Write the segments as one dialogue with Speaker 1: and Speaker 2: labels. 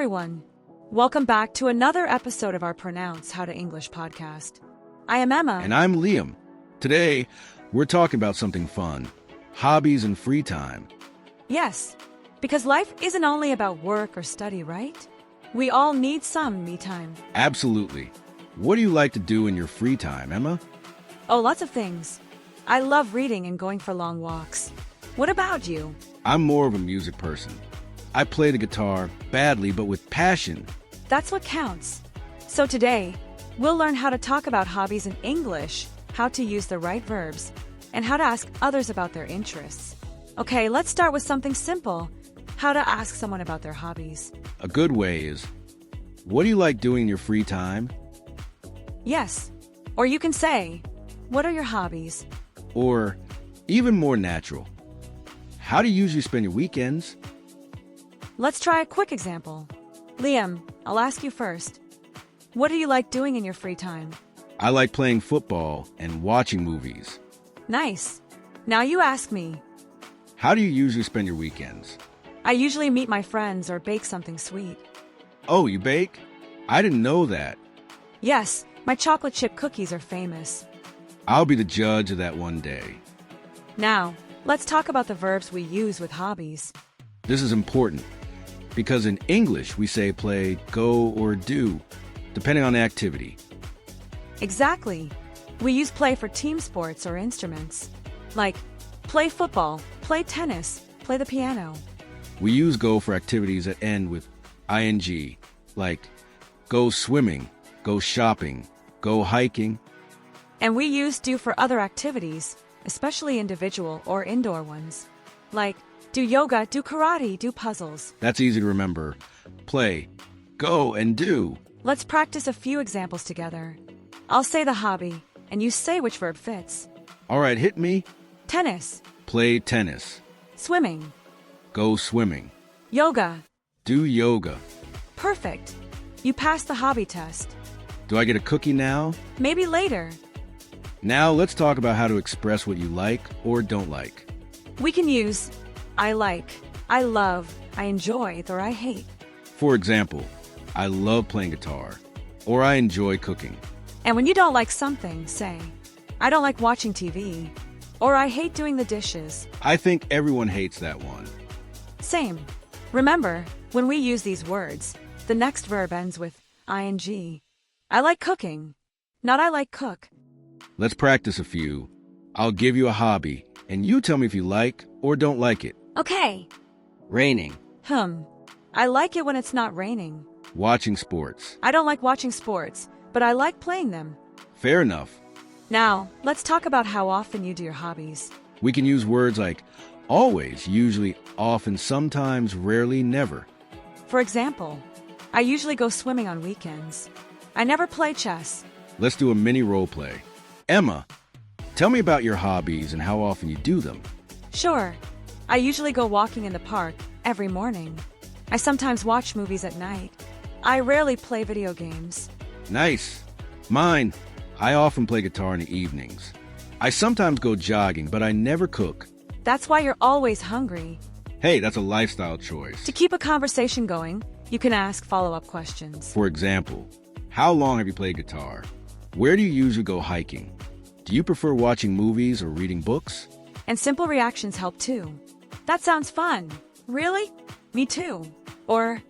Speaker 1: everyone. Welcome back to another episode of our Pronounce How to English podcast. I am Emma.
Speaker 2: And I'm Liam. Today, we're talking about something fun, hobbies and free time.
Speaker 1: Yes, because life isn't only about work or study, right? We all need some me time.
Speaker 2: Absolutely. What do you like to do in your free time, Emma?
Speaker 1: Oh, lots of things. I love reading and going for long walks. What about you?
Speaker 2: I'm more of a music person. I play the guitar badly, but with passion.
Speaker 1: That's what counts. So today, we'll learn how to talk about hobbies in English, how to use the right verbs, and how to ask others about their interests. Okay, let's start with something simple. How to ask someone about their hobbies.
Speaker 2: A good way is, what do you like doing in your free time?
Speaker 1: Yes. Or you can say, what are your hobbies?
Speaker 2: Or, even more natural, how do you usually spend your weekends?
Speaker 1: Let's try a quick example. Liam, I'll ask you first. What do you like doing in your free time?
Speaker 2: I like playing football and watching movies.
Speaker 1: Nice. Now you ask me.
Speaker 2: How do you usually spend your weekends?
Speaker 1: I usually meet my friends or bake something sweet.
Speaker 2: Oh, you bake? I didn't know that.
Speaker 1: Yes, my chocolate chip cookies are famous.
Speaker 2: I'll be the judge of that one day.
Speaker 1: Now, let's talk about the verbs we use with hobbies.
Speaker 2: This is important because in English we say play, go, or do, depending on the activity.
Speaker 1: Exactly. We use play for team sports or instruments. Like, play football, play tennis, play the piano.
Speaker 2: We use go for activities that end with ing, like go swimming, go shopping, go hiking.
Speaker 1: And we use do for other activities, especially individual or indoor ones. Like, do yoga, do karate, do puzzles.
Speaker 2: That's easy to remember. Play, go, and do.
Speaker 1: Let's practice a few examples together. I'll say the hobby, and you say which verb fits.
Speaker 2: All right, hit me.
Speaker 1: Tennis.
Speaker 2: Play tennis.
Speaker 1: Swimming.
Speaker 2: Go swimming.
Speaker 1: Yoga.
Speaker 2: Do yoga.
Speaker 1: Perfect. You passed the hobby test.
Speaker 2: Do I get a cookie now?
Speaker 1: Maybe later.
Speaker 2: Now let's talk about how to express what you like or don't like.
Speaker 1: We can use I like, I love, I enjoy, or I hate.
Speaker 2: For example, I love playing guitar, or I enjoy cooking.
Speaker 1: And when you don't like something, say, I don't like watching TV, or I hate doing the dishes.
Speaker 2: I think everyone hates that one.
Speaker 1: Same. Remember, when we use these words, the next verb ends with ing. I like cooking, not I like cook.
Speaker 2: Let's practice a few. I'll give you a hobby, and you tell me if you like or don't like it.
Speaker 1: Okay.
Speaker 2: Raining.
Speaker 1: I like it when it's not raining.
Speaker 2: Watching sports.
Speaker 1: I don't like watching sports, but I like playing them.
Speaker 2: Fair enough.
Speaker 1: Now, let's talk about how often you do your hobbies.
Speaker 2: We can use words like always, usually, often, sometimes, rarely, never.
Speaker 1: For example, I usually go swimming on weekends. I never play chess.
Speaker 2: Let's do a mini role play. Emma, tell me about your hobbies and how often you do them.
Speaker 1: Sure. I usually go walking in the park every morning. I sometimes watch movies at night. I rarely play video games.
Speaker 2: Nice. Mine, I often play guitar in the evenings. I sometimes go jogging, but I never cook.
Speaker 1: That's why you're always hungry.
Speaker 2: Hey, that's a lifestyle choice.
Speaker 1: To keep a conversation going, you can ask follow-up questions.
Speaker 2: For example, how long have you played guitar? Where do you usually go hiking? Do you prefer watching movies or reading books?
Speaker 1: And simple reactions help too. That sounds fun. Really? Me too. Or,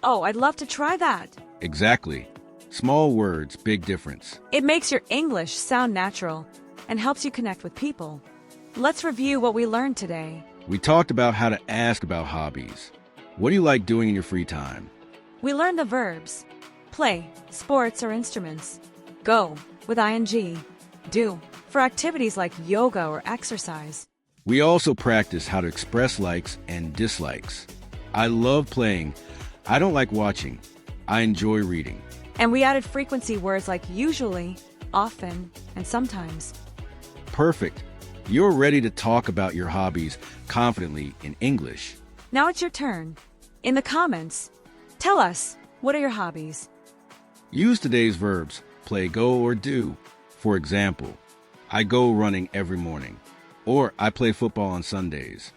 Speaker 1: oh, I'd love to try that.
Speaker 2: Exactly. Small words, big difference.
Speaker 1: It makes your English sound natural and helps you connect with people. Let's review what we learned today.
Speaker 2: We talked about how to ask about hobbies. What do you like doing in your free time?
Speaker 1: We learned the verbs. Play, sports or instruments. Go, with ing. Do, for activities like yoga or exercise.
Speaker 2: We also practiced how to express likes and dislikes. I love playing. I don't like watching. I enjoy reading.
Speaker 1: And we added frequency words like usually, often, and sometimes.
Speaker 2: Perfect. You're ready to talk about your hobbies confidently in English.
Speaker 1: Now it's your turn. In the comments, tell us, what are your hobbies?
Speaker 2: Use today's verbs, play, go, or do. For example, I go running every morning, or I play football on Sundays.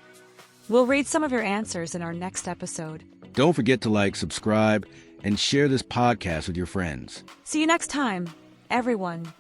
Speaker 1: We'll read some of your answers in our next episode.
Speaker 2: Don't forget to like, subscribe, and share this podcast with your friends.
Speaker 1: See you next time, everyone.